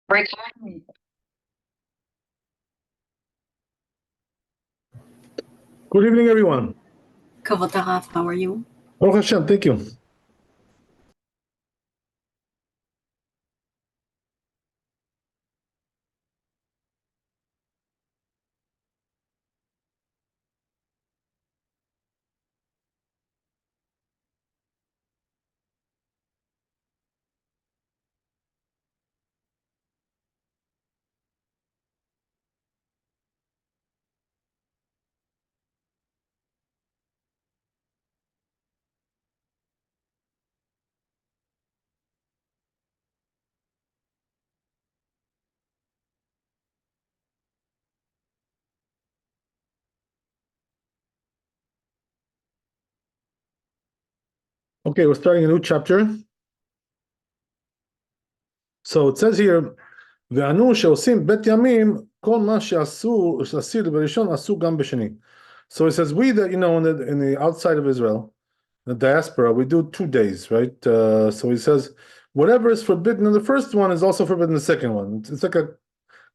Recording. Good evening, everyone. Kavod Harav, how are you? Baruch Hashem, thank you. Okay, we're starting a new chapter. So it says here, וענו שעושים בית ימים, כל מה שעשו בראשון עשו גם בשני. So it says, we that, in the outside of Israel, the diaspora, we do 2 days, right? So he says, whatever is forbidden in the first one is also forbidden in the second one. It's like a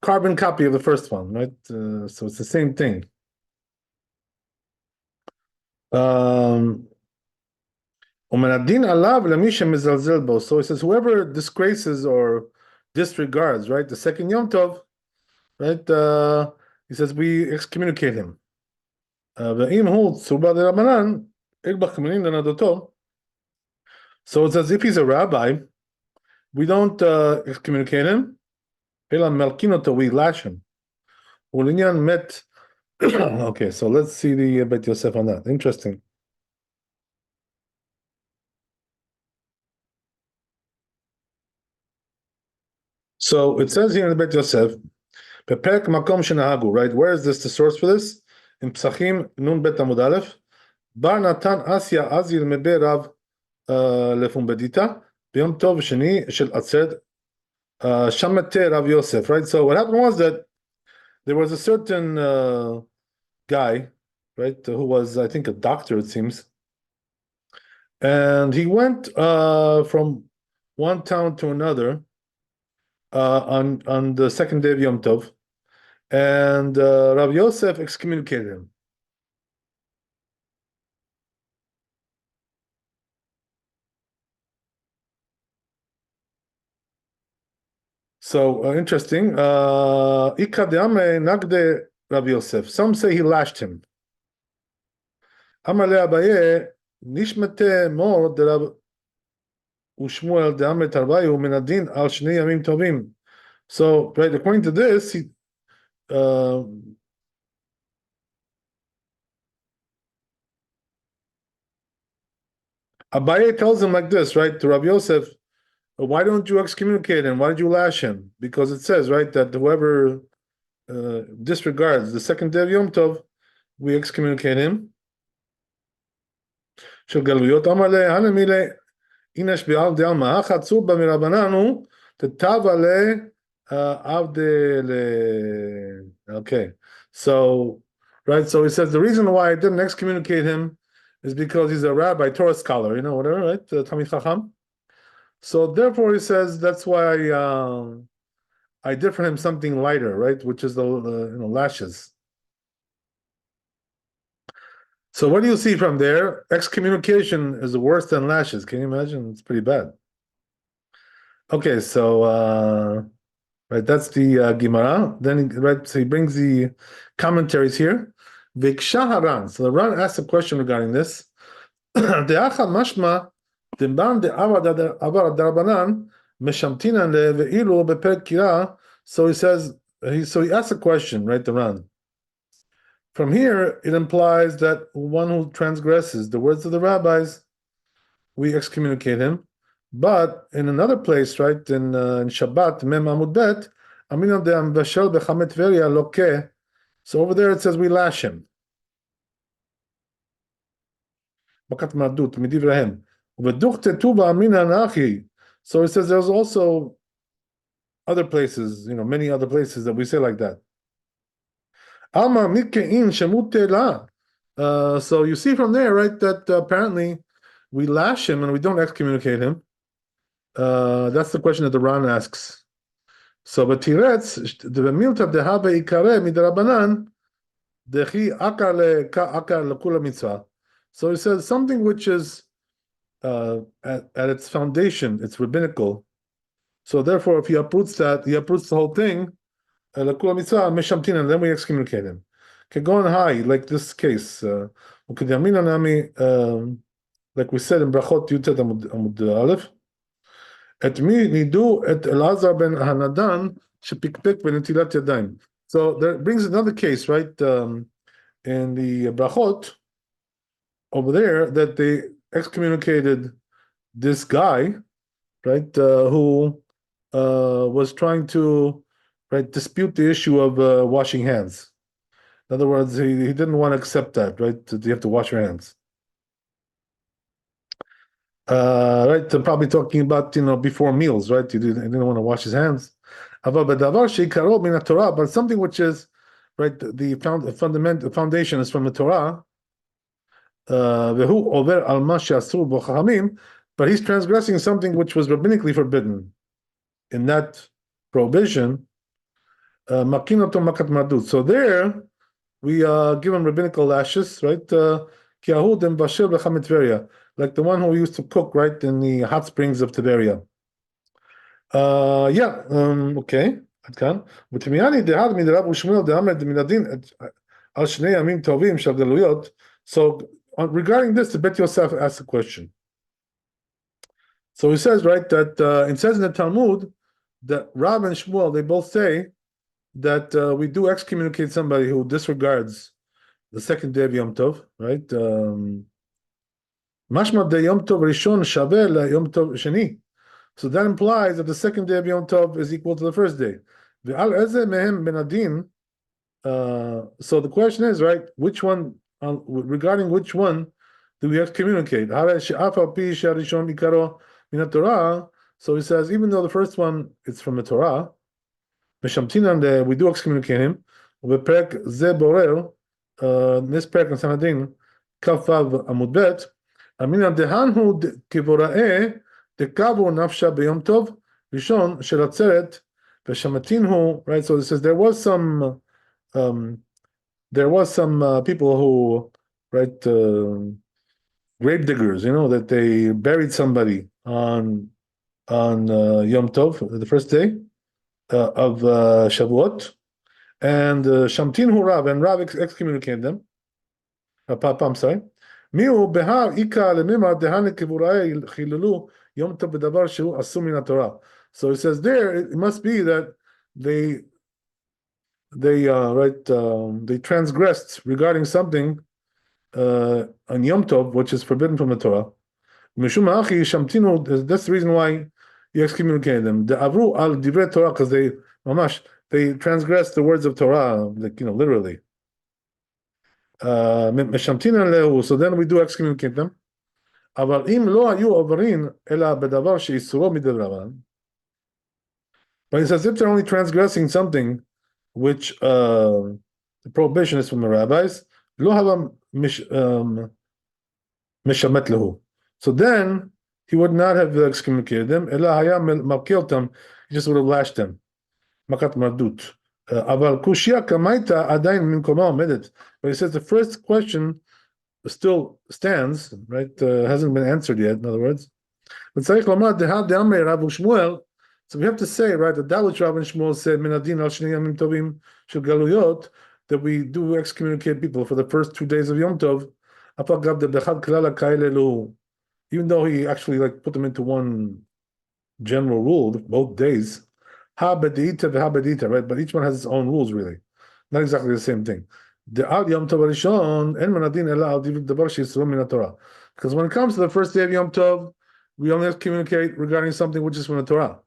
carbon copy of the first one, right? So it's the same thing. So he says, whoever disgraces or disregards, right, the second Yom Tov, right, he says, we excommunicate him. So it's as if he's a rabbi, we don't excommunicate him, we lash him. Okay, so let's see the Bet Yosef on that. Interesting. So it says here in the Bet Yosef, Pepek Makom Shenahagu, right? Where is this the source for this? In Psachim Nun Bet Amud Aleph, Bar Natan Asya Azil Mebe Rav Lefum Bedita, B'Yom Tov Sheni Shel Atzed Shamete Rav Yosef, right? So what happened was that there was a certain guy, right, who was, I think, a doctor, it seems, and he went from one town to another on the second day of Yom Tov, and Rav Yosef excommunicated him. So interesting. Ikadeame nagde Rav Yosef. Some say he lashed him. Amar le Abaye nishmete mor de Rav Ushmuel deame tarvayu minadin al shnei yamim tovim. So, right, according to this, he Abaye tells him like this, right, to Rav Yosef, why don't you excommunicate him? Why did you lash him? Because it says, right, that whoever disregards the second day of Yom Tov, we excommunicate him. של גלויות אמר לה, הנמילה, אינש ביעל דעלמא, חצו בה מרבננו, תתבה לעבדה ל... Okay, so, right, so he says, the reason why I didn't excommunicate him is because he's a rabbi, Torah scholar, whatever, right, Talmid Chacham. So therefore he says, that's why I did for him something lighter, right, which is the lashes. So what do you see from there? Excommunication is worse than lashes. Can you imagine? It's pretty bad. Okay, so right, that's the Gemara. Then right, so he brings the commentaries here. Viksha Haran. So the Ran asks a question regarding this. De'acha mashma demban de'avar darabanan meshamtinan le've'ilu beperek kira. So he says, he asks a question, right? The Ran. From here, it implies that one who transgresses the words of the rabbis, we excommunicate him. But in another place, right, in Shabbat, Mem Amud Bet, Aminam de Ambashel bechamet veria loke. So over there it says we lash him. Bakat madut midivrahem. Uveduchte tuva amina nachi. So it says there's also other places, many other places that we say like that. So you see from there, right, that apparently we lash him and we don't excommunicate him. That's the question that the Ran asks. So בתירץ, במילתא דהבה יקרא מדרבנן, דכי עקר לכול המצווה. So he says something which is at its foundation, it's rabbinical. So therefore, if he uproots that, he uproots the whole thing. לכול המצווה, משמטין, and then we excommunicate him. כגון high, like this case. וכדאמינא נמי, like we said in ברכות י"ט עמוד א', את מי נידו את אלעזר בן הנדן שפקפק בנטילת ידיים. So that brings another case, right? In the brachot over there, that they excommunicated this guy, right? Who was trying to, right, dispute the issue of washing hands. In other words, he didn't want to accept that, right? That you have to wash your hands. Right, they're probably talking about, before meals, right? He didn't want to wash his hands. But something which is, right, the foundation is from the Torah. But he's transgressing something which was rabbinically forbidden. In that prohibition, so there, we give him rabbinical lashes, right? Like the one who used to cook, right, in the hot springs of Tiberia. Okay. So regarding this, the Bet Yosef asked a question. So he says, right, that it says in the Talmud that Rab and Shmuel, they both say that we do excommunicate somebody who disregards the second day of Yom Tov, right? Mashma de Yom Tov Rishon shaveh la Yom Tov Sheni. So that implies that the second day of Yom Tov is equal to the first day. Ve'al eze mehem ben adin. So the question is, right, which one, regarding which one do we excommunicate? So he says, even though the first one is from the Torah, we do excommunicate him. בפרק זה בורר, this פרק בסנהדרין, כ"ו עמוד ב', אמינא דהן הוא כבוראה דקבו נפשה ביום טוב ראשון של עצרת, ושמתין הוא, right, so it says there was some people who, right, grave diggers, that they buried somebody on Yom Tov, the first day of Shavuot, and Shamtin hu Rav, and Rav excommunicated them. I'm sorry. Miu behar ika lemima dehane kivurae chilulu Yom Tov b'davar shehu asum min Torah. So it says there, it must be that they transgressed regarding something on Yom Tov, which is forbidden from the Torah. That's the reason why you excommunicated them. The avru al divrei Torah, because they transgressed the words of Torah, like, literally. So then we do excommunicate them. But he says if they're only transgressing something which the prohibition is from the rabbis, so then he would not have excommunicated them. He just would have lashed them. Makat mardut. But he says the first question still stands, right? Hasn't been answered yet, in other words. So we have to say, right, that which Rav and Shmuel said, that we do excommunicate people for the first 2 days of Yom Tov, even though he actually put them into one general rule, both days. Right? But each one has its own rules, really. Not exactly the same thing. Because when it comes to the first day of Yom Tov, we only communicate regarding something which is from the Torah.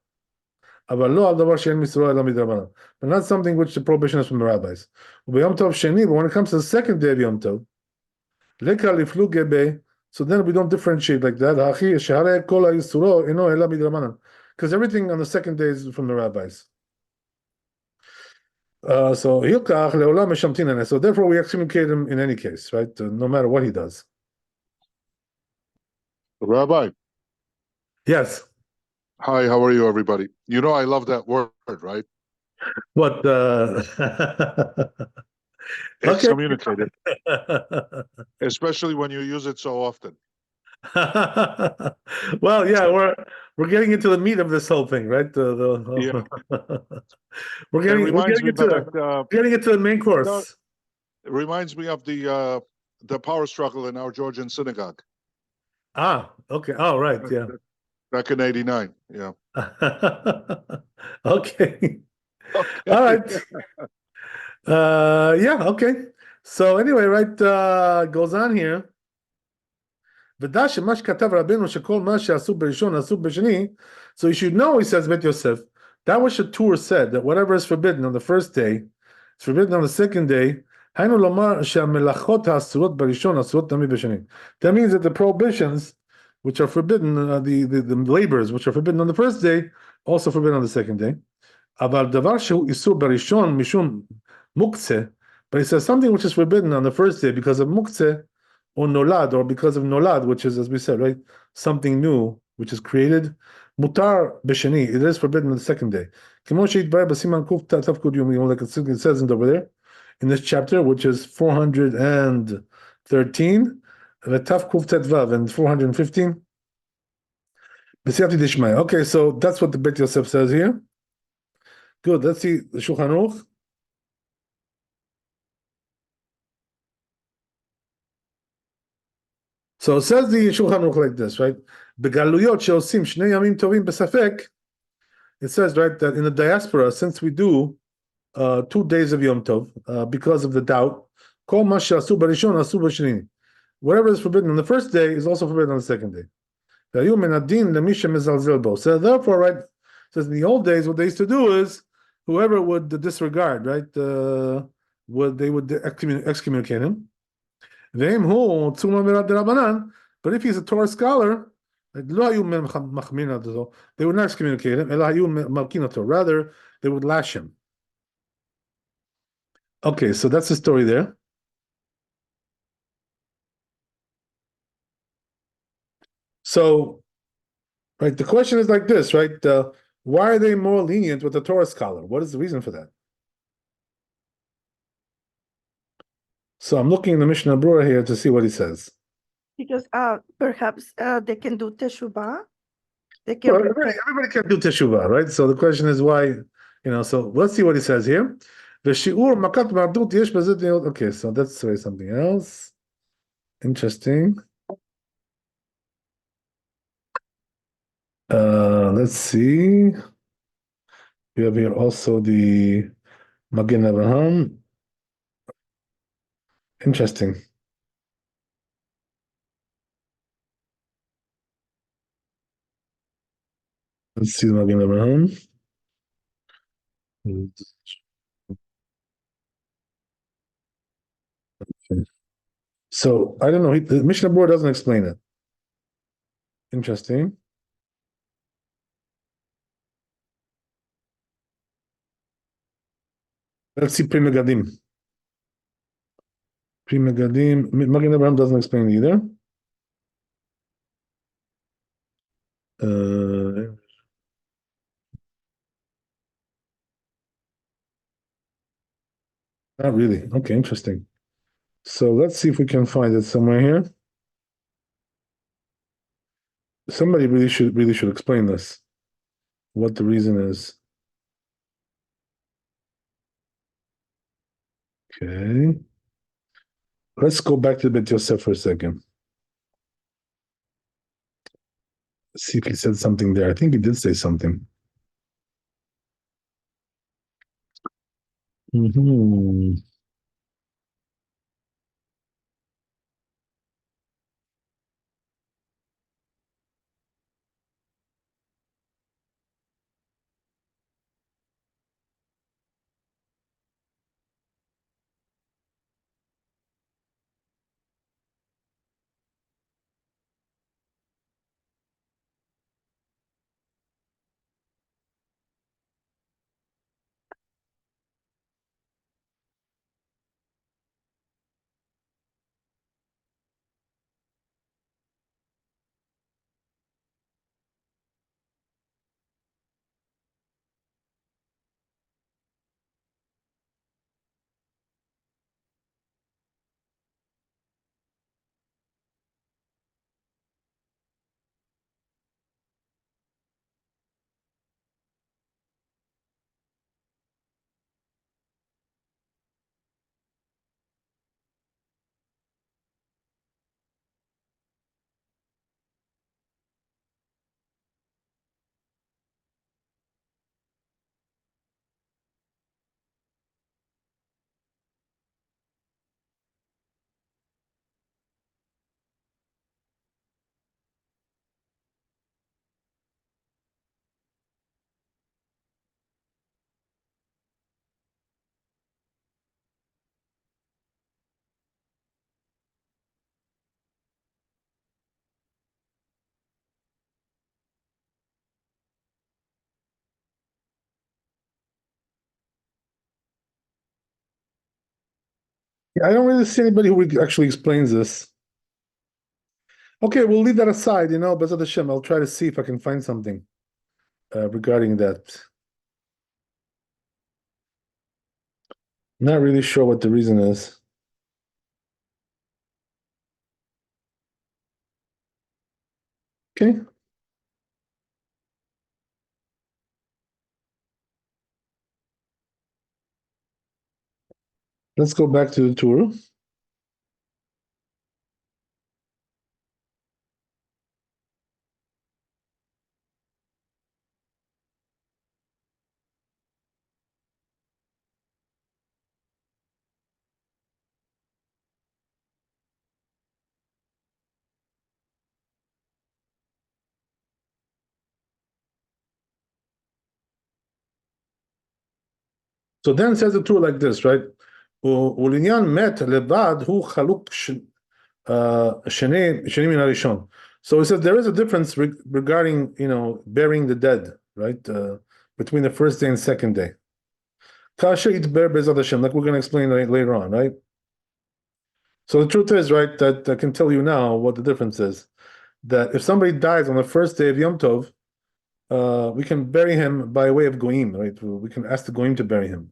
But not something which the prohibition is from the rabbis. But when it comes to the second day of Yom Tov, so then we don't differentiate like that. Because everything on the second day is from the rabbis. So therefore we excommunicate him in any case, right? No matter what he does. Rabbi, Yes. Hi, how are you, everybody? You know, I love that word, right? What? Okay. Excommunicated, especially when you use it so often. Well, yeah, we're getting into the meat of this whole thing, right? Yeah, We're it getting we're reminds getting me back. into getting into the main No, course. it reminds me of the power struggle in our Georgian synagogue Ah, okay. Oh, right, back yeah. back in '89. Yeah. Okay. Okay. All right. Yeah, okay. So anyway, right, goes on here. ודע שמה שכתב רבנו שכל מה שעשו בראשון עשו בשני, so you should know, he says, Bet Yosef, that which the Torah said, that whatever is forbidden on the first day, is forbidden on the second day, היינו לומר שהמלאכות האסורות בראשון אסורות תמיד בשני. That means that the prohibitions, which are forbidden, the labors, which are forbidden on the first day, also forbidden on the second day. אבל דבר שהוא איסור בראשון משום מוקצה, but he says something which is forbidden on the first day because of מוקצה, or nolad, or because of nolad, which is, as we said, right, something new, which is created, mutar b'sheni, it is forbidden on the second day. Like it says over there, in this chapter, which is 413, v'taf kuf tetvav, and 415. Okay, so that's what the Bet Yosef says here. Good, let's see the Shulchan Aruch. So it says the Shulchan Aruch like this, right? בגלויות שעושים שני ימים טובים בספק, it says, right, that in the diaspora, since we do 2 days of Yom Tov, because of the doubt, כל מה שעשו בראשון עשו בשני. Whatever is forbidden on the first day is also forbidden on the second day. והיו מן הדין למי שמזלזל בו. So therefore, right, it says in the old days, what they used to do is, whoever would disregard, right, they would excommunicate him. ואם הוא צומא מרad דרבנן, but if he's a Torah scholar, לא היו מחמין אותו, they would not excommunicate him, אלא היו מלקין אותו, rather, they would lash him. Okay, so that's the story there. So, right, the question is like this, right? Why are they more lenient with the Torah scholar? What is the reason for that? So I'm looking in the Mishnah Brura here to see what he says. Because perhaps they can do teshuvah. They can Well, repent. everybody can do teshuvah, right? So the question is why, so let's see what he says here. ושיעור מכת מרדות יש בזה דעות. Okay, so let's say something else. Interesting. Let's see. We have here also the Magen Avraham. Interesting. Let's see the Magen Avraham. Okay. So I don't know. The Mishnah Board doesn't explain it. Interesting. Let's see Pri Megadim. Pri Megadim. Magen Avraham doesn't explain it either. Not really. Okay, interesting. So let's see if we can find it somewhere here. Somebody really should explain this. What the reason is. Okay. Let's go back to Bet Yosef for a second. See if he said something there. I think he did say something. Mm-hmm. I don't really see anybody who actually explains this. Okay, we'll leave that aside, Bezat Hashem. I'll try to see if I can find something regarding that. Not really sure what the reason is. Okay. Let's go back to the tour. So then says the tour like this, right? ולעניין מת לבד הוא חלוק שני מן הראשון. So he says there is a difference regarding, burying the dead, right? Between the first day and second day. Kasha yitber bezat Hashem, like we're going to explain later on, right? So the truth is, right, that I can tell you now what the difference is. That if somebody dies on the first day of Yom Tov, we can bury him by way of goyim, right? We can ask the goyim to bury him.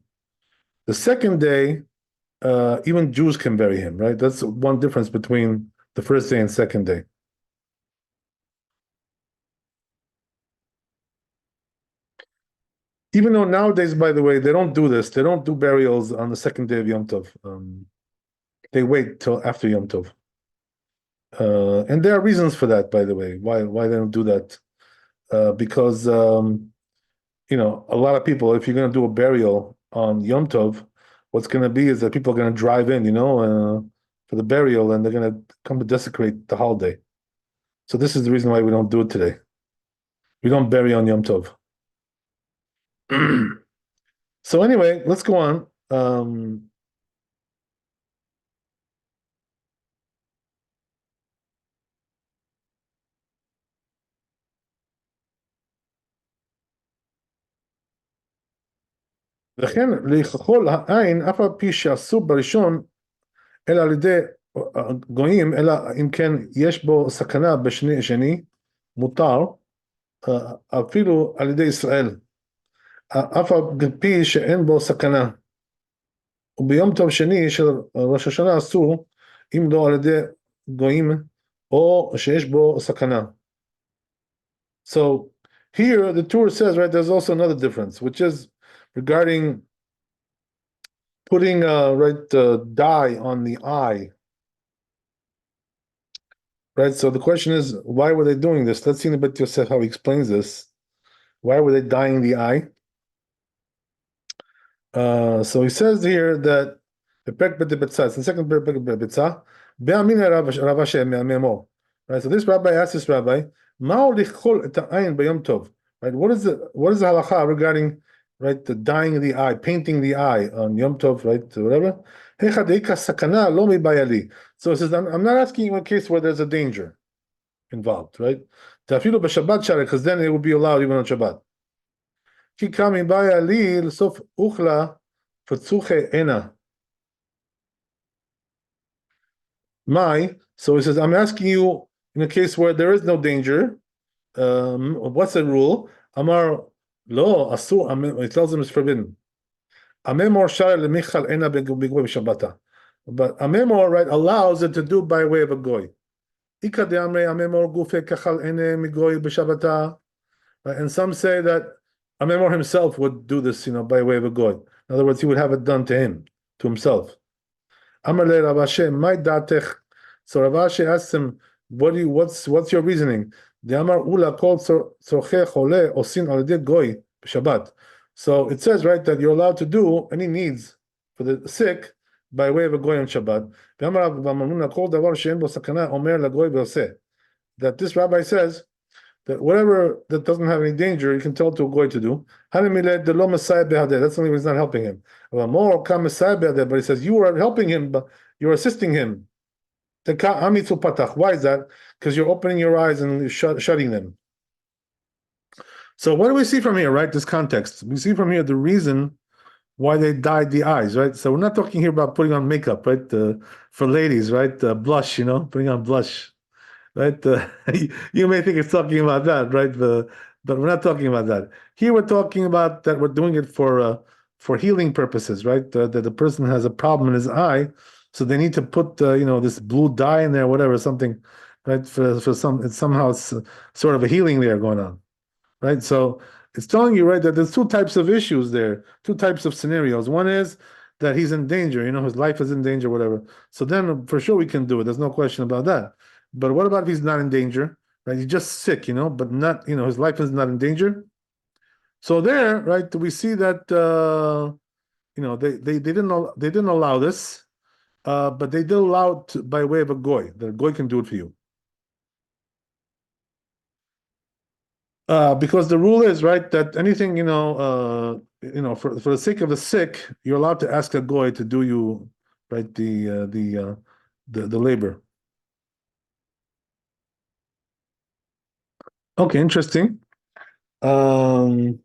The second day, even Jews can bury him, right? That's one difference between the first day and second day. Even though nowadays, by the way, they don't do this. They don't do burials on the second day of Yom Tov. They wait till after Yom Tov. And there are reasons for that, by the way, why they don't do that. Because a lot of people, if you're going to do a burial on Yom Tov, what's going to be is that people are going to drive in, for the burial, and they're going to come to desecrate the holiday. So this is the reason why we don't do it today. We don't bury on Yom Tov. So anyway, let's go on. לכן לכחול העין אף על פי שאסור בראשון אלא על ידי גויים, אלא אם כן יש בו סכנה בשני שני, מותר אפילו על ידי ישראל, אף על פי שאין בו סכנה. וביום טוב שני של ראש השנה אסור, אם לא על ידי גויים או שיש בו סכנה. So here the Torah says, right, there's also another difference, which is regarding putting dye on the eye. Right, so the question is, why were they doing this? Let's see in a bit Yosef how he explains this. Why were they dyeing the eye? So he says here that the second Betzah, right? So this rabbi asked this rabbi, right? What is the halacha regarding, right, the dyeing of the eye, painting the eye on Yom Tov, right? Whatever. So it says, I'm not asking you in a case where there's a danger involved, right? Because then it would be allowed even on Shabbat. So he says, I'm asking you in a case where there is no danger. What's the rule? Amar lo asur. It tells them it's forbidden. Amemor shar lemichal ena begoy b'shabbata. But Amemor, right, allows it to do by way of a goy. Ika de amre Amemor gufe kachal ene migoy b'shabbata. And some say that Amemor himself would do this, by way of a goy. In other words, he would have it done to him, to himself. Amar le Rav Ashe, my datech. So Rav Ashe asks him, what's your reasoning? De Amar ula kol tzorche chole osin al yedei goy b'Shabbat. So it says, right, that you're allowed to do any needs for the sick by way of a goy on Shabbat. That this rabbi says that whatever that doesn't have any danger, you can tell to a goy to do. That's the only reason he's not helping him. But he says, you are helping him, but you're assisting him. Why is that? Because you're opening your eyes and shutting them. So what do we see from here, right? This context. We see from here the reason why they dyed the eyes, right? So we're not talking here about putting on makeup, right? For ladies, right? Blush, putting on blush, right? You may think it's talking about that, right? But we're not talking about that. Here we're talking about that we're doing it for healing purposes, right? That the person has a problem in his eye, so they need to put this blue dye in there, whatever, something, right? For some, it's somehow sort of a healing there going on, right? So it's telling you, right, that there's two types of issues there, two types of scenarios. One is that he's in danger, his life is in danger, whatever. So then for sure we can do it. There's no question about that. But what about if he's not in danger, right? He's just sick, but not, his life is not in danger. So there, right, we see that they didn't allow this, but they did allow it by way of a goy. The goy can do it for you. Because the rule is, right, that anything, for the sake of the sick, you're allowed to ask a goy to do you, right, the labor. Okay, interesting. But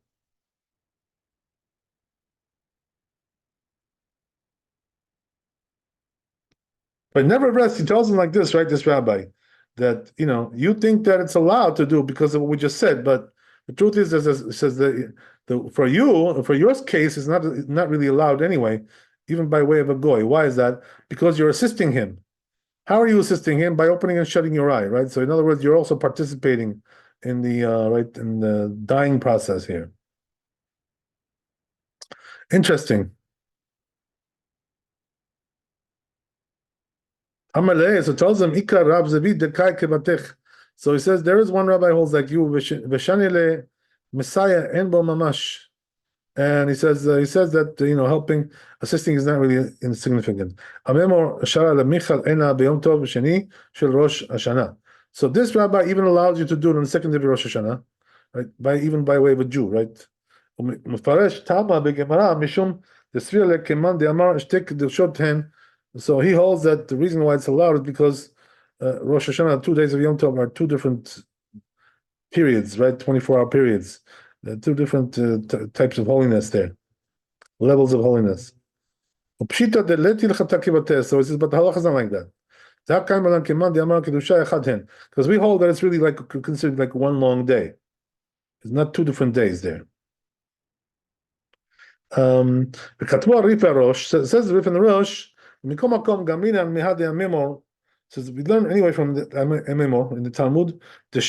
nevertheless, he tells him like this, right, this rabbi, that, you think that it's allowed to do because of what we just said, but the truth is, it says that for your case, it's not really allowed anyway, even by way of a goy. Why is that? Because you're assisting him. How are you assisting him? By opening and shutting your eye, right? So in other words, you're also participating in the dying process here. Interesting. Amalei, so tells him, Ikra Rab Zavid Dekai Kevatech. So he says, there is one rabbi holds like you, Veshanile Messiah Enbo Mamash. And he says that helping, assisting is not really insignificant. Amemor Shara LeMichal Ena Beyom Tov Sheni Shel Rosh Hashanah. So this rabbi even allows you to do it on the second day of Rosh Hashanah, right? Even by way of a Jew, right? Mufarash Tama Begemara Mishum Desfir Lekeman Deamar Shtek Deshot Hen. So he holds that the reason why it's allowed is because Rosh Hashanah, 2 days of Yom Tov, are two different periods, right? 24-hour periods. Two different types of holiness there, levels of holiness. So he says, but the halacha is not like that. Because we hold that it's really considered like one long day. It's not two different days there. Says the Rif in the Rosh, says we learn anyway from the MMO in the Talmud, that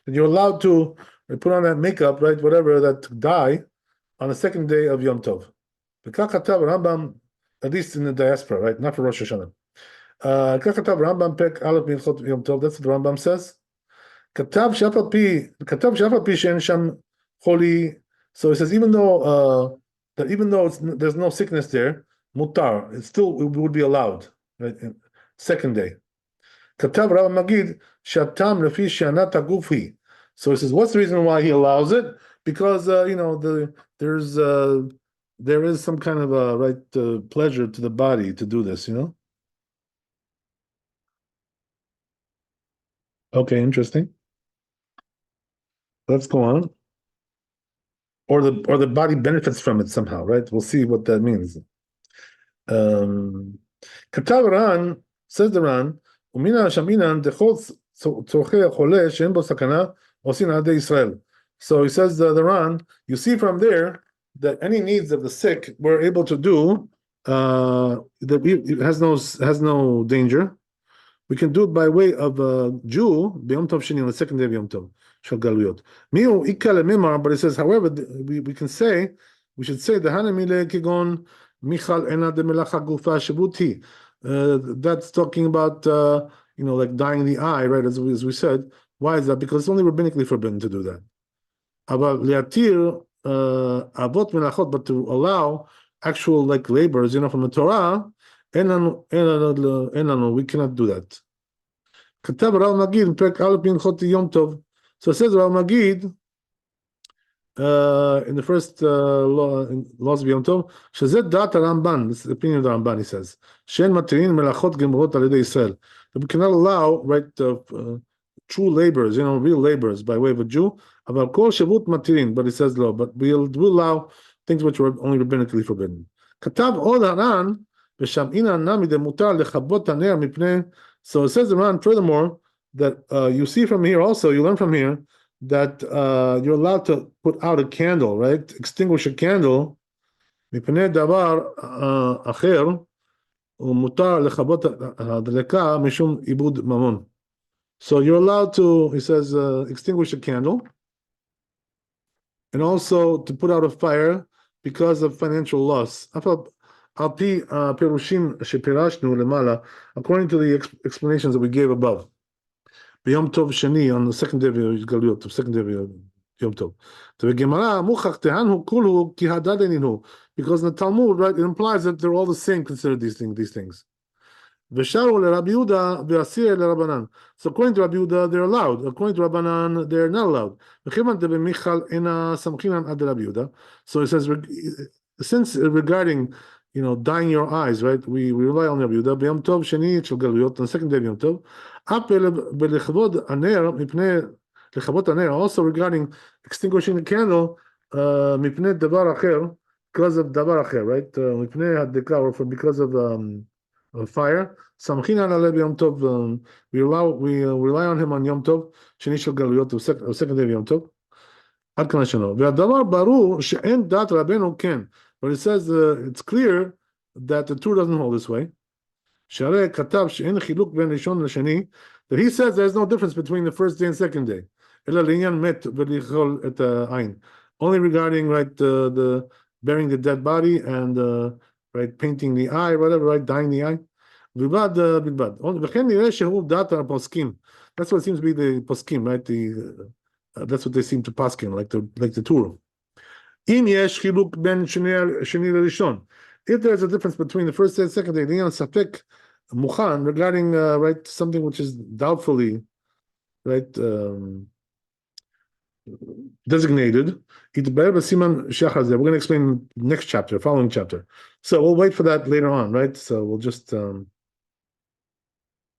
you're allowed to put on that makeup, right, whatever, that dye on the second day of Yom Tov. Rambam, at least in the diaspora, right, not for Rosh Hashanah. Rambam Pek Aleph Milchot Yom Tov. That's what the Rambam says. Katav Shafal Pi Shen Sham Choli. So it says even though there's no sickness there, mutar, it would be allowed, right? Second day. Katav Rav Magid Shatam Lefi Shanat Gufi. So he says, what's the reason why he allows it? Because there is some kind of a pleasure to the body to do this, Okay, interesting. Let's go on. Or the body benefits from it somehow, right? We'll see what that means. Katav Ran, says the Ran, Umina Shaminan dechol tzorchei chole she'en bo sakana osin adei Israel. So he says the Ran, you see from there that any needs of the sick we're able to do that it has no danger. We can do it by way of a Jew, B'Yom Tov Sheni, on the second day of Yom Tov, Shal Galuyot. Miu Ikal Mimar, but it says, however, we should say, the Hanamile Kigon Michal Ena de Melacha Gufa Shibuti. That's talking about, like dyeing the eye, right, as we said. Why is that? Because it's only rabbinically forbidden to do that. About Liatir Avot Melachot, but to allow actual labors, from the Torah, we cannot do that. Katav Rav Magid Perek Aleph Minchot Yom Tov. So it says Rav Magid in the first laws of Yom Tov. Shezet Dat Ramban. This is the opinion of the Ramban. He says Shen Matirin Melachot Gemurot Al Yedei Israel. That we cannot allow true laborers, real laborers by way of a Jew. About kol shavut matirin, but it says lo. But we'll allow things which were only rabbinically forbidden. Katav od Haran v'sham'ina nami demutar lechabot haner mipnei. So it says Haran furthermore that you see from here also, you learn from here that you're allowed to put out a candle, right? Extinguish a candle. מפני דבר אחר, ומותר לכבות הדלקה משום עיבוד ממון. So you're allowed to, he says, extinguish a candle, and also to put out a fire because of financial loss. על פי פירושים שפירשנו למעלה, according to the explanations that we gave above. ביום טוב שני, on the second day of התגלויות, second day of יום טוב. ובגמרא, מוכח תהנו כולו כי הדד אינו. Because in the Talmud, right, it implies that they're all the same, considered these things. V'sharu leRabbi Yehuda v'asir leRabbanan. So according to Rabbi Yehuda, they're allowed. According to Rabbanan, they're not allowed. So it says, since regarding, dyeing your eyes, right, we rely on Rabbi Yehuda. B'yom tov sheni shel galuyot, on the second day of Yom Tov. B'lechavod aner mipnei lechavot aner. Also regarding extinguishing the candle, mipnei davar acher. Because of davar acher, right? Because of fire. Samchina aleh b'yom tov. We rely on him on Yom Tov. Sheni shel galuyot, the second day of Yom Tov. Ad kan hashano. Ve'adavar barur she'en dat rabbeinu ken. But it says it's clear that the Torah doesn't hold this way. Sharei katav she'en chiluk ben rishon l'sheni. That he says there's no difference between the first day and second day. Ela l'inyan met v'lichol et ayin. Only regarding, right, the burying the dead body and right, painting the eye, whatever, right, dyeing the eye. That's what it seems to be the poskim, right? That's what they seem to paskin, like the Torah. If there's a difference between the first day and second day, regarding right, something which is doubtfully, right, designated. We're going to explain next chapter, following chapter. So we'll wait for that later on, right? So we'll just go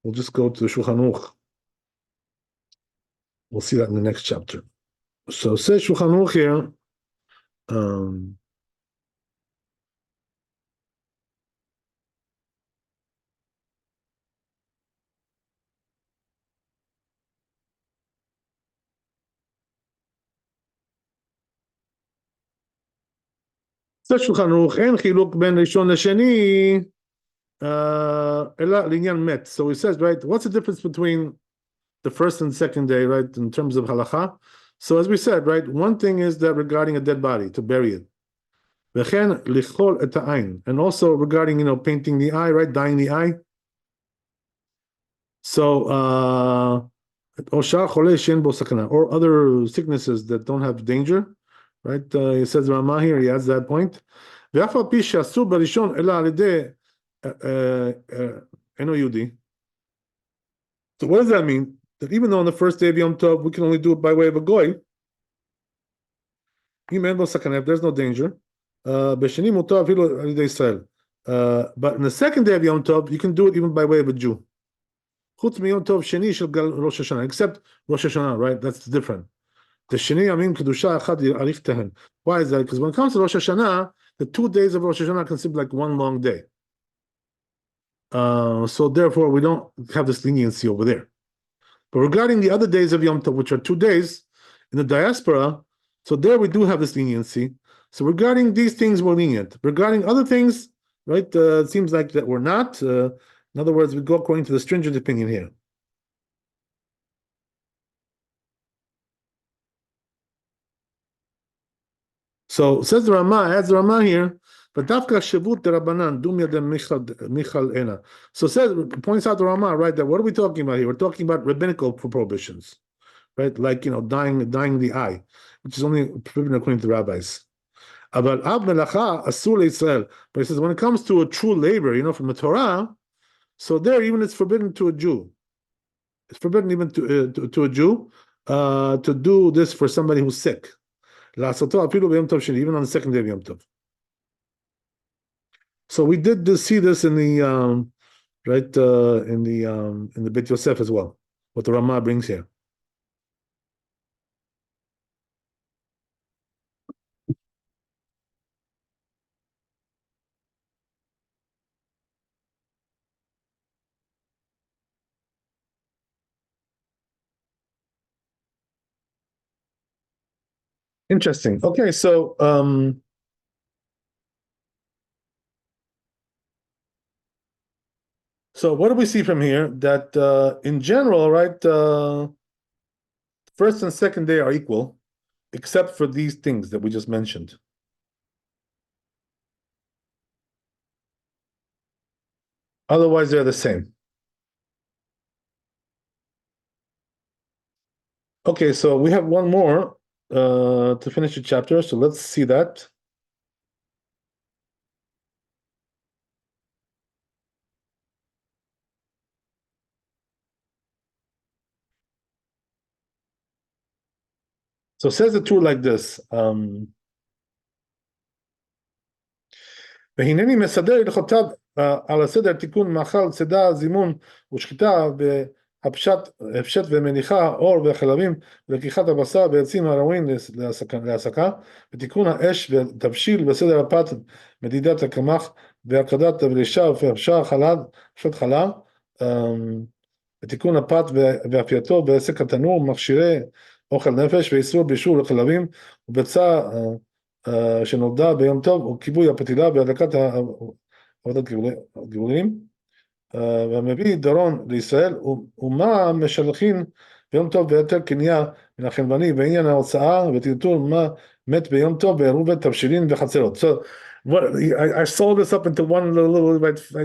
to the Shulchan Aruch. We'll see that in the next chapter. So says Shulchan Aruch here. Shulchan Aruch אין חילוק בין ראשון לשני אלא לעניין מת. So he says, right, what's the difference between the first and second day, right, in terms of halacha? So as we said, right, one thing is that regarding a dead body, to bury it. וכן לכחול את העין. And also regarding, painting the eye, right, dyeing the eye. So, או שאר חולה שאין בו סכנה, or other sicknesses that don't have danger. Right, he says Ramah here, he adds that point. ואף על פי שאסור בראשון אלא על ידי אינו יהודי. So what does that mean? That even though on the first day of Yom Tov we can only do it by way of a goy, אם אין בו סכנה, if there's no danger, בשני מותר אפילו על ידי ישראל. But in the second day of Yom Tov you can do it even by way of a Jew. חוץ מיום טוב שני של ראש השנה, except Rosh Hashanah, right? That's different. The Sheni Yamim Kedusha Echad Yarich Tehen. Why is that? Because when it comes to Rosh Hashanah, the 2 days of Rosh Hashanah considered like one long day. So therefore, we don't have this leniency over there. But regarding the other days of Yom Tov, which are 2 days in the diaspora, so there we do have this leniency. So regarding these things, we're lenient. Regarding other things, right, it seems like that we're not. In other words, we go according to the stringent opinion here. So says the Ramah, adds the Ramah here, but Dafka Shavut Rabbanan Dumya de Michal Ena. So says, points out the Ramah, right, that what are we talking about here? We're talking about rabbinical prohibitions, right? Like, dyeing the eye, which is only forbidden according to the rabbis. But he says, when it comes to a true labor, from the Torah, so there even it's forbidden to a Jew. It's forbidden even to a Jew to do this for somebody who's sick. Even on the second day of Yom Tov. So we did see this in the right in the Beit Yosef as well. What the Ramah brings here. Interesting. Okay, so what do we see from here? That in general, right, first and second day are equal, except for these things that we just mentioned. Otherwise, they're the same. Okay, so we have one more to finish the chapter, so let's see that. So it says the Torah like this. והנני מסדר הלכותיו על הסדר תיקון מאכל, צידה, זימון ושחיטה והפשט ומניחה, אור וחלבים ולקיחת הבשר בעצים הראויים להסקה, ותיקון האש ותבשיל וסדר הפת, מדידת הקמח והקדת הבלישה ופרשה חלב, פשט חלב, ותיקון הפת ואפייתו בעסק התנור, מכשירי אוכל נפש ואיסור בישול לחלבים וביצה שנולדה ביום טוב, הוא כיבוי הפתילה והדלקת עבודת גאולים, והמביא דרון לישראל, ומה משלחין ביום טוב ויתר קנייה מן החלבני, ועניין ההוצאה וטלטול מה מת ביום טוב ועירובת תבשילין וחצרות. So what I sold this up into one little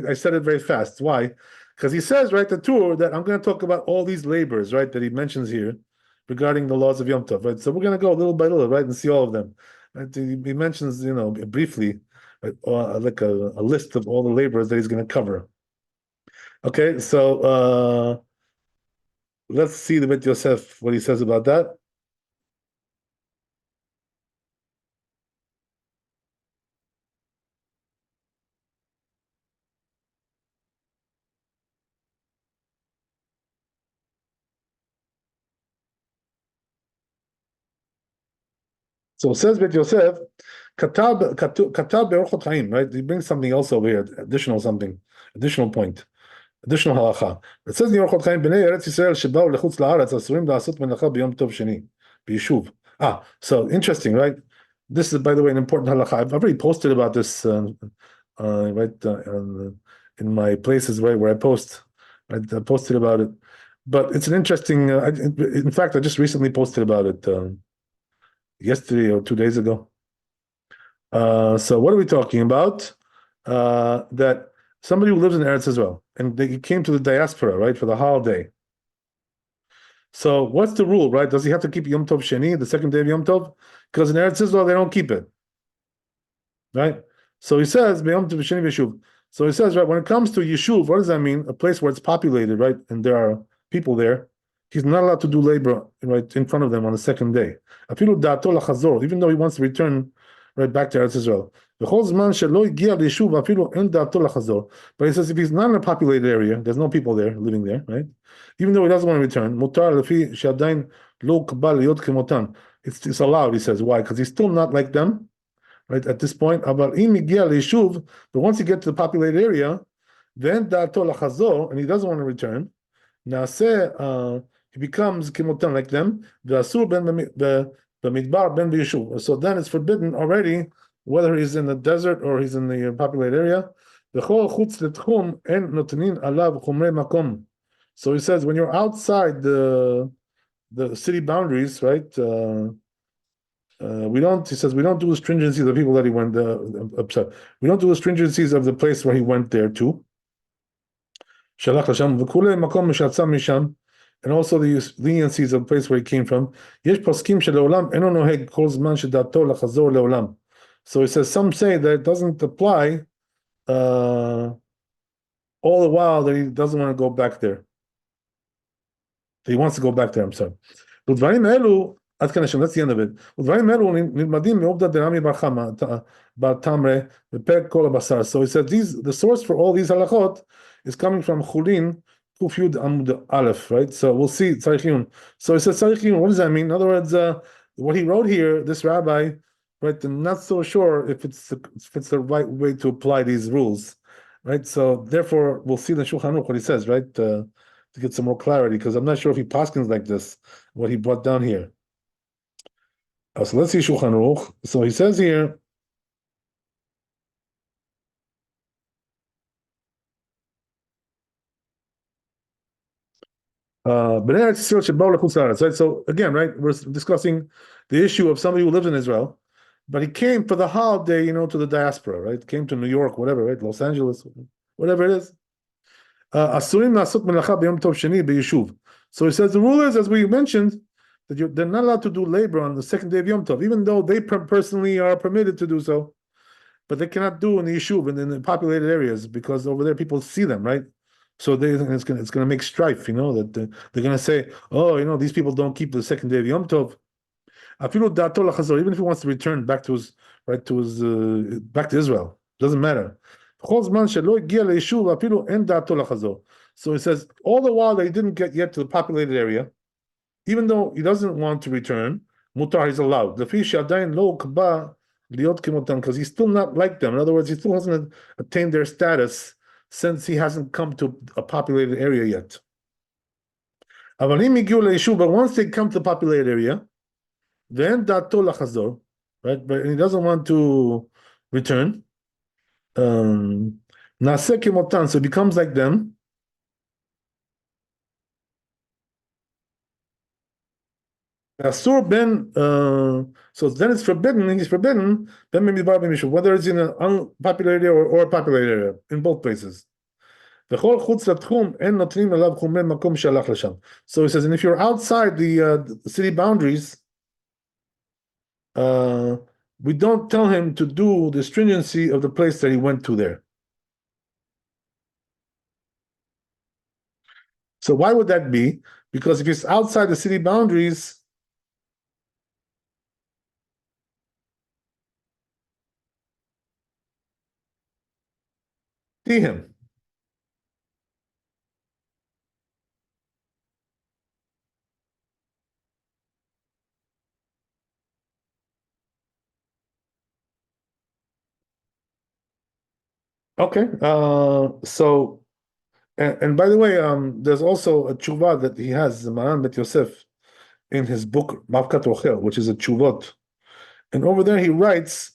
I said it very fast. Why? Because he says, right, the tour that I'm going to talk about all these labors, right, that he mentions here regarding the laws of Yom Tov, right? So we're going to go little by little, right, and see all of them. Right? He mentions, briefly, right, like a list of all the labors that he's going to cover. Okay, so let's see the bit Yosef, what he says about that. So it says bit Yosef, katab be'orchot chaim, right? He brings something else over here, additional point. Additional halacha. It says in Orchot Chaim, Bnei Eretz Yisrael שבאו לחוץ לארץ אסורים לעשות מלאכה ביום טוב שני, ביישוב. So interesting, right? This is, by the way, an important halacha. I've already posted about this in my places, right, where I post. I posted about it. But it's an interesting, in fact, I just recently posted about it yesterday or 2 days ago. So what are we talking about? That somebody who lives in Eretz Israel, and they came to the diaspora, right, for the holiday. So what's the rule, right? Does he have to keep Yom Tov Sheni, the second day of Yom Tov? Because in Eretz Israel, they don't keep it, right? So he says, Yom Tov Sheni Yeshuv. So he says, right, when it comes to Yeshuv, what does that mean? A place where it's populated, right, and there are people there, he's not allowed to do labor, right, in front of them on the second day. Even though he wants to return right back to Eretz Israel. But he says if he's not in a populated area, there's no people there living there, right? Even though he doesn't want to return, it's allowed, he says. Why? Because he's still not like them, right, at this point. But once you get to the populated area, then and he doesn't want to return, he becomes kimotan like them. So then it's forbidden already, whether he's in the desert or he's in the populated area. So he says when you're outside the city boundaries, right? We don't do the stringencies of the people that he went. We don't do the stringencies of the place where he went there to. And also the leniencies of the place where he came from. So he says, some say that it doesn't apply all the while that he doesn't want to go back there. That he wants to go back there, I'm sorry. That's the end of it. So he said, the source for all these halachot is coming from Chulin, Kuf Yud Amud Aleph, right? So we'll see. So he says, what does that mean? In other words, what he wrote here, this rabbi, right? I'm not so sure if it's the right way to apply these rules, right? So therefore, we'll see in the Shulchan Aruch what he says, right? To get some more clarity, because I'm not sure if he paskins like this, what he brought down here. So let's see Shulchan Aruch. So he says here, right? So again, right, we're discussing the issue of somebody who lives in Israel, but he came for the holiday, to the diaspora, right? Came to New York, whatever, right? Los Angeles, whatever it is. Asurim לעשות מלאכה ביום טוב שני ביישוב. So he says the rule is, as we mentioned, that they're not allowed to do labor on the second day of Yom Tov, even though they personally are permitted to do so, but they cannot do in the yeshuv and in the populated areas because over there people see them, right? So it's gonna make strife, that they're gonna say, oh, these people don't keep the second day of Yom Tov. Even if he wants to return back to his back to Israel, doesn't matter. So he says, all the while they didn't get yet to the populated area, even though he doesn't want to return, mutar is allowed. Because he's still not like them. In other words, he still hasn't attained their status since he hasn't come to a populated area yet. But once they come to the populated area, then right? But he doesn't want to return. So it becomes like them. So then it's forbidden, he's forbidden, whether it's in an unpopulated area or a populated area, in both places. So he says, and if you're outside the city boundaries, we don't tell him to do the stringency of the place that he went to there. So why would that be? Because if he's outside the city boundaries, see him. Okay. So, and by the way, there's also a tshuva that he has, Maran Bet Yosef, in his book Mavkat Rochel, which is a tshuvot. And over there he writes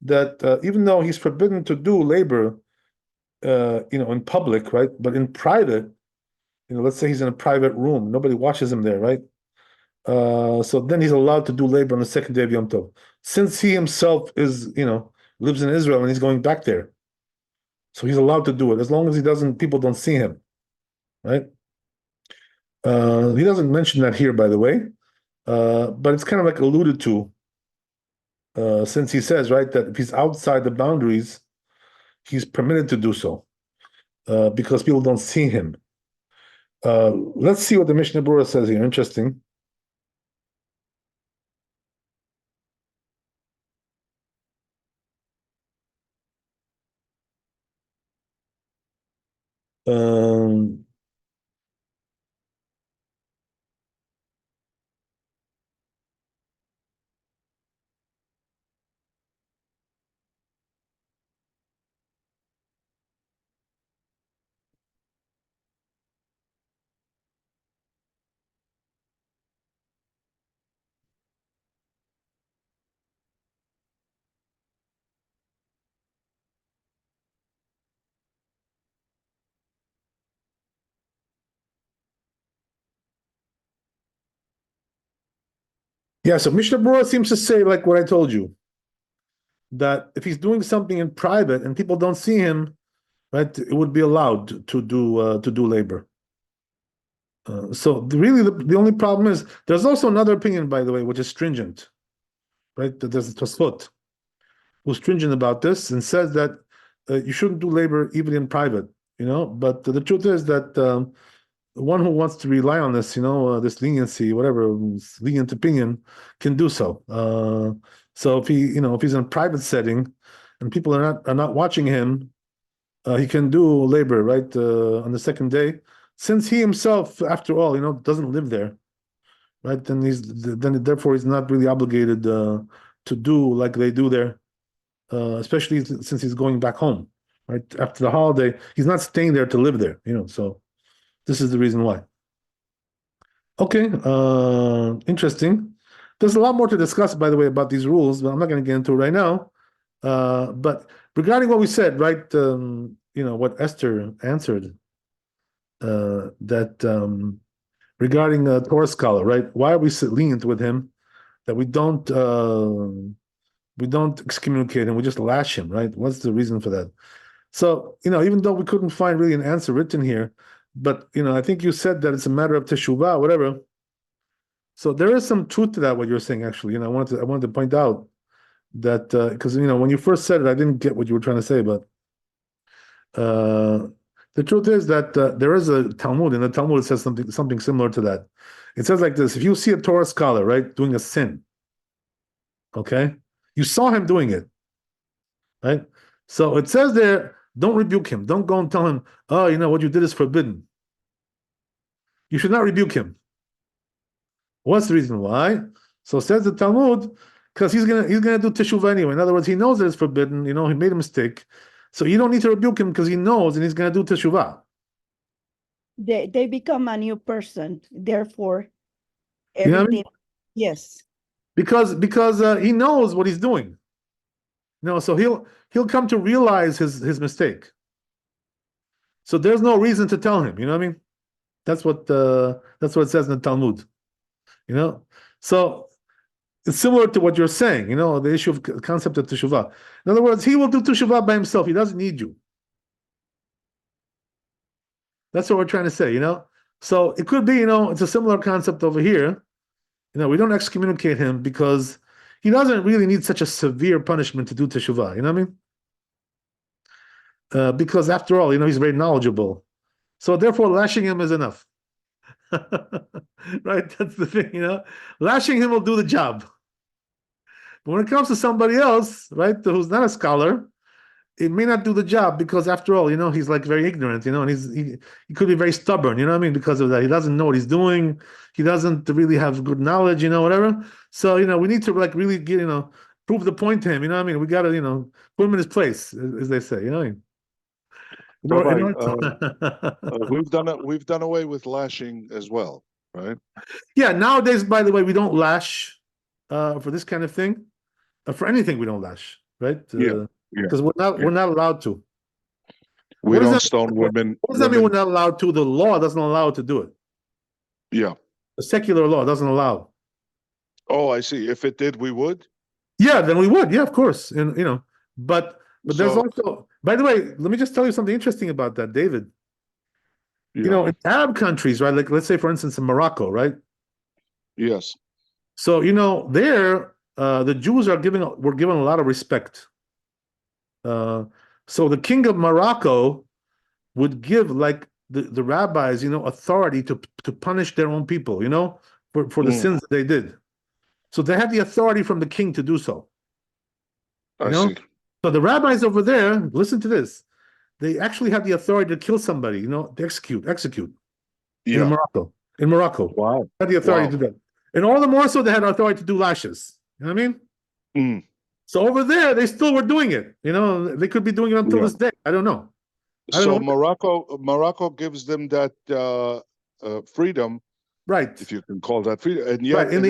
that even though he's forbidden to do labor, in public, right? But in private, let's say he's in a private room, nobody watches him there, right? So then he's allowed to do labor on the second day of Yom Tov, since he himself is, lives in Israel and he's going back there. So he's allowed to do it as long as people don't see him, right? He doesn't mention that here, by the way, but it's kind of like alluded to, since he says, right, that if he's outside the boundaries, he's permitted to do so, because people don't see him. Let's see what the Mishnah Berurah says here. Interesting. Yeah, so Mishnah Berurah seems to say, like what I told you, that if he's doing something in private and people don't see him, right, it would be allowed to do labor. So really, the only problem is there's also another opinion, by the way, which is stringent, right? There's a Tosfot who's stringent about this and says that you shouldn't do labor even in private, But the truth is that one who wants to rely on this, this leniency, whatever, lenient opinion, can do so. So if if he's in a private setting and people are not watching him, he can do labor, right, on the second day, since he himself, after all, doesn't live there, right? Then therefore he's not really obligated to do like they do there, especially since he's going back home, right? After the holiday, he's not staying there to live there, So this is the reason why. Okay, interesting. there's a lot more to discuss, by the way, about these rules, but I'm not going to get into it right now. But regarding what we said, right? What Esther answered, that regarding a Torah scholar, right? Why are we so lenient with him that we don't excommunicate him? We just lash him, right? What's the reason for that? So, even though we couldn't find really an answer written here, but I think you said that it's a matter of teshuvah, whatever. So there is some truth to that, what you're saying, actually. I wanted to point out that because when you first said it, I didn't get what you were trying to say, but the truth is that there is a Talmud, and the Talmud says something similar to that. It says like this: if you see a Torah scholar, right, doing a sin, okay, you saw him doing it, right? So it says there, don't rebuke him. Don't go and tell him, oh, what you did is forbidden. You should not rebuke him. What's the reason why? So says the Talmud, because he's gonna do teshuvah anyway. In other words, he knows that it's forbidden. He made a mistake, so you don't need to rebuke him because he knows and he's gonna do teshuvah. They become a new person. Therefore, You know what I mean? everything. Yes. Because he knows what he's doing. So he'll come to realize his mistake. So there's no reason to tell him. You know what I mean? That's what it says in the Talmud. So it's similar to what you're saying. The issue of concept of teshuvah. In other words, he will do teshuvah by himself. He doesn't need you. That's what we're trying to say. So it could be. It's a similar concept over here. We don't excommunicate him because he doesn't really need such a severe punishment to do teshuvah. You know what I mean? Because after all, he's very knowledgeable. So therefore, lashing him is enough. Right? That's the thing, Lashing him will do the job. But when it comes to somebody else, right, who's not a scholar, it may not do the job because after all, he's like very ignorant, and he could be very stubborn, you know what I mean? Because of that, he doesn't know what he's doing. He doesn't really have good knowledge, whatever. So, we need to like really get, prove the point to him, you know what I mean? We got to, put him in his place, as they say, you know what I mean? Rabbi, we've done away with lashing as well, right? Yeah, nowadays, by the way, we don't lash for this kind of thing. For anything, we don't lash, right? Yeah. Because we're not allowed to. We don't stone women. What does that mean we're not allowed to? The law doesn't allow it to do it. Yeah. The secular law doesn't allow. Oh, I see. If it did, we would? Yeah, then we would. Yeah, of course. And but there's also, by the way, let me just tell you something interesting about that, David. Yeah. In Arab countries, right? Like let's say, for instance, in Morocco, right? Yes. So there, the Jews were given a lot of respect. So the king of Morocco would give like the rabbis, authority to punish their own people, for the sins that they did. So they had the authority from the king to do so. I see. So the rabbis over there, listen to this. They actually have the authority to kill somebody, to execute Yeah. In Morocco. Wow. They had the authority to do that. And all the more so they had authority to do lashes. You know what I mean? So over there, they still were doing it. They could be doing it until this day. I don't know. So Morocco gives them that freedom, right? If you can call that freedom. And yet, right. In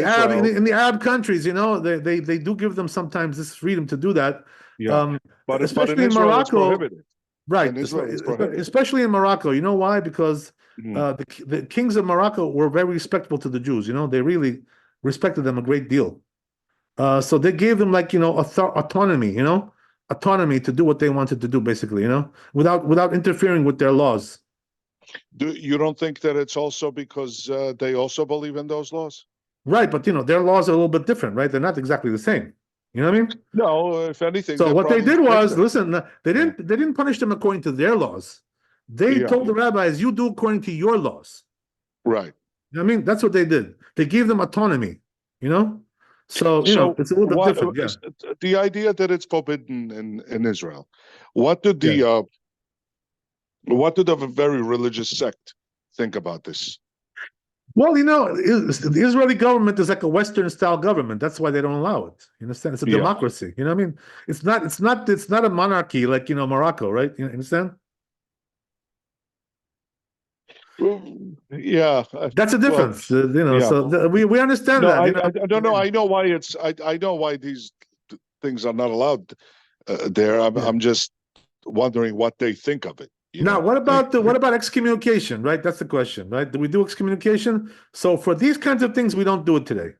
the Arab countries, they do give them sometimes this freedom to do that. Yeah. But especially in in Morocco, right? Especially in Morocco. You know why? Because the kings of Morocco were very respectful to the Jews. They really respected them a great deal. So they gave them like autonomy, autonomy to do what they wanted to do, basically, without interfering with their laws. You don't think that it's also because they also believe in those laws? Right, but their laws are a little bit different, right? They're not exactly the same. You know what I mean? No, if anything. So what they did was, listen, they didn't punish them according to their laws. They told the rabbis, you do according to your laws. Right. You know what I mean? That's what they did. They gave them autonomy, So, it's a little bit different. Yeah. The idea that it's forbidden in Israel, what did the very religious sect think about this? Well, the Israeli government is like a Western style government. That's why they don't allow it. You understand? It's a democracy. You know what I mean? It's not a monarchy like Morocco, right? You understand? Yeah. That's a Well, difference, yeah. so we understand No, that, I don't know. I know why I know why these things are not allowed there. Yeah. I'm just wondering what they think of it. Now, what They, about what about excommunication, right? That's the question, right? Do we do excommunication? So for these kinds of things, we don't do it today.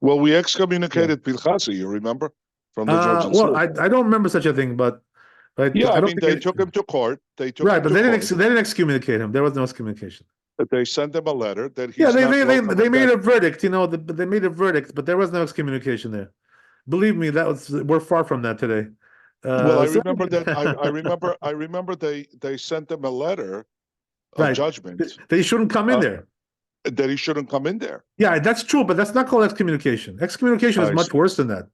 well, we excommunicated Pilchasi, you remember, from the Georgian Well, Seal. I don't remember such a thing, but right, Yeah, I I don't mean, think they it- took him to court. They took right, him but to court. they didn't excommunicate him. There was no excommunication. They sent him a letter that Yeah, he's not welcome. they at made that- a verdict, they made a verdict, but there was no excommunication there. Believe me, we're far from that today. Well, I So- remember that. I remember they sent him a letter of right, judgment they shouldn't come in there. that he shouldn't come in there. Yeah, that's true, but that's not called excommunication. Excommunication is I much see. worse than that.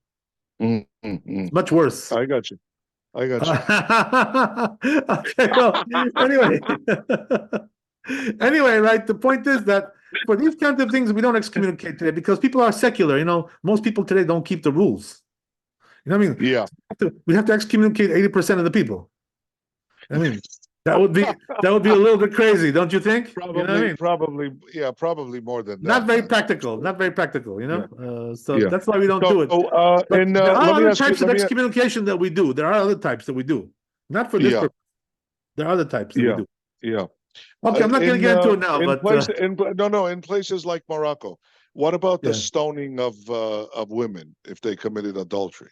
Mm. Much worse. I got you. I got you. Okay, well, anyway. Anyway, right, the point is that for these kinds of things, we don't excommunicate today because people are secular, most people today don't keep the rules. You know what I mean? Yeah. We have to excommunicate 80% of the people. I mean, that would be a little bit crazy, don't you think? Probably, You know what I mean? probably more than that. Not very practical, so Yeah. that's why we don't So, do it. But and there are let me other ask you. types of Let me, excommunication that we do. There are other types that we do. Not for this Yeah. purpose. There are other types that we yeah, do. yeah. Okay, I'm not going to get into it now, in but in places like Morocco, what about the Yeah. stoning of women if they committed adultery?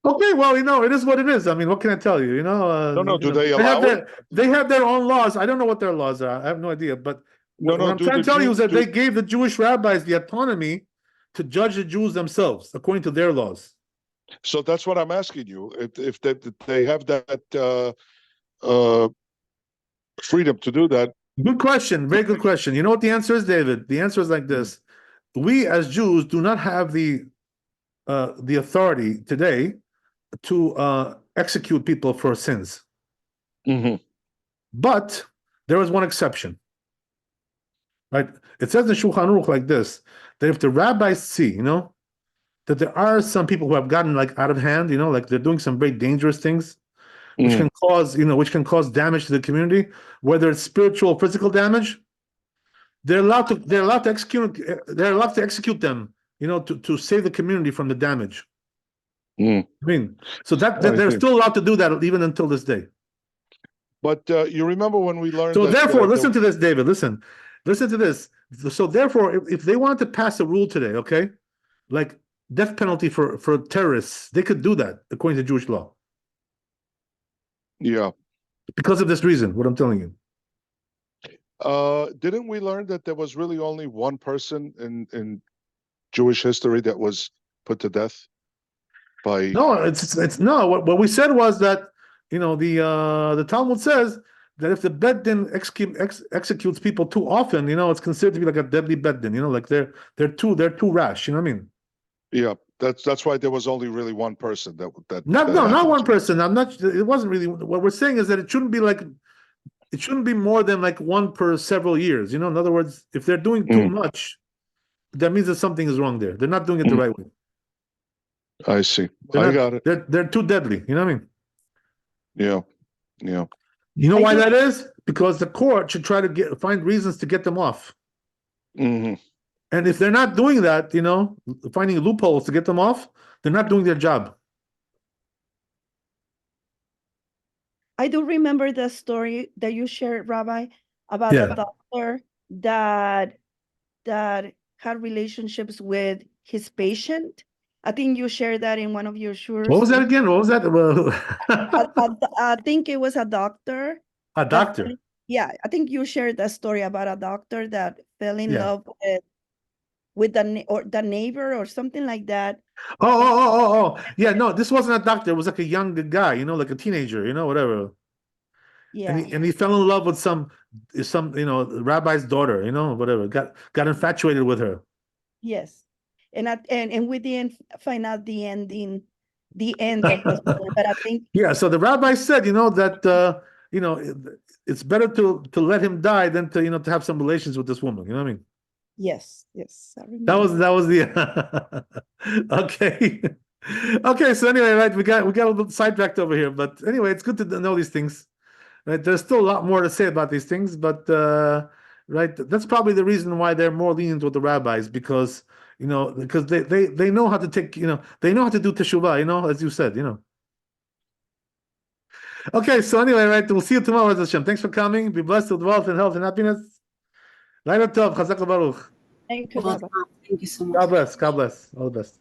okay, well, it is what it is. I mean, what can I tell you? No, do they have allow it? they have their own laws. I don't know what their laws are. I have no idea. But No, what I'm do trying the to tell you Jew- is that do- they gave the Jewish rabbis the autonomy to judge the Jews themselves according to their laws. So that's what I'm asking you. If they have that freedom to do that. Good question. Very good question. You know what the answer is, David? The answer is like this: we as Jews do not have the authority today to execute people for sins. But there is one exception. Right? It says in Shulchan Aruch like this: that if the rabbis see, that there are some people who have gotten like out of hand, like they're doing some very dangerous things, which can cause damage to the community, whether it's spiritual or physical damage. They're allowed to execute them, to save the community from the damage. I mean, so that they're still allowed to do that even until this day. But you remember when we learned So that, therefore, listen to this, David. Listen to this. So therefore, if they wanted to pass a rule today, okay, like death penalty for terrorists, they could do that according to Jewish law. Yeah. Because of this reason, what I'm telling you. Didn't we learn that there was really only one person in Jewish history that was put to death by? No, it's no. What we said was that the Talmud says that if the Beddin executes people too often, it's considered to be like a deadly Beddin. Like they're too rash. You know what I mean? Yeah, that's why there was only really one person that not happened one to. person. I'm not. It wasn't really. What we're saying is that it shouldn't be more than like one per several years. In other words, if they're doing too much, that means that something is wrong there. They're not doing it the right way. I see. Got it. They're too deadly. You know what I mean? Yeah. You know why that is? Because the court should try to find reasons to get them off. Mm-hmm. And if they're not doing that, finding loopholes to get them off, they're not doing their job. I do remember the story that you shared, Rabbi, about a doctor that had relationships with his patient. I think you shared that in one of your shurs. What was that again? What was that? I think it was a doctor. A doctor. Yeah, I think you shared that story about a doctor that fell in love with the neighbor or something like that. Oh. Yeah, no, this wasn't a doctor. It was like a young guy, like a teenager, whatever. Yeah. And he fell in love with some rabbi's daughter, whatever. Got infatuated with her. Yes. And we didn't find out the end of the story, but I think so the rabbi said, that it's better to let him die than to have some relations with this woman. You know what I mean? Yes. I remember. That was the okay. Okay, so anyway, right, we got a little sidetracked over here, but anyway, it's good to know these things. Right? There's still a lot more to say about these things, but right, that's probably the reason why they're more lenient with the rabbis, because because they know how to take, they know how to do teshuvah, as you said, Okay, so anyway, right, we'll see you tomorrow, Hashem. Thanks for coming. Be blessed with wealth and health and happiness. Laila Tov, Chazak Baruch. Thank you, Rabbi. Thank you so much. God bless. God bless. All the best.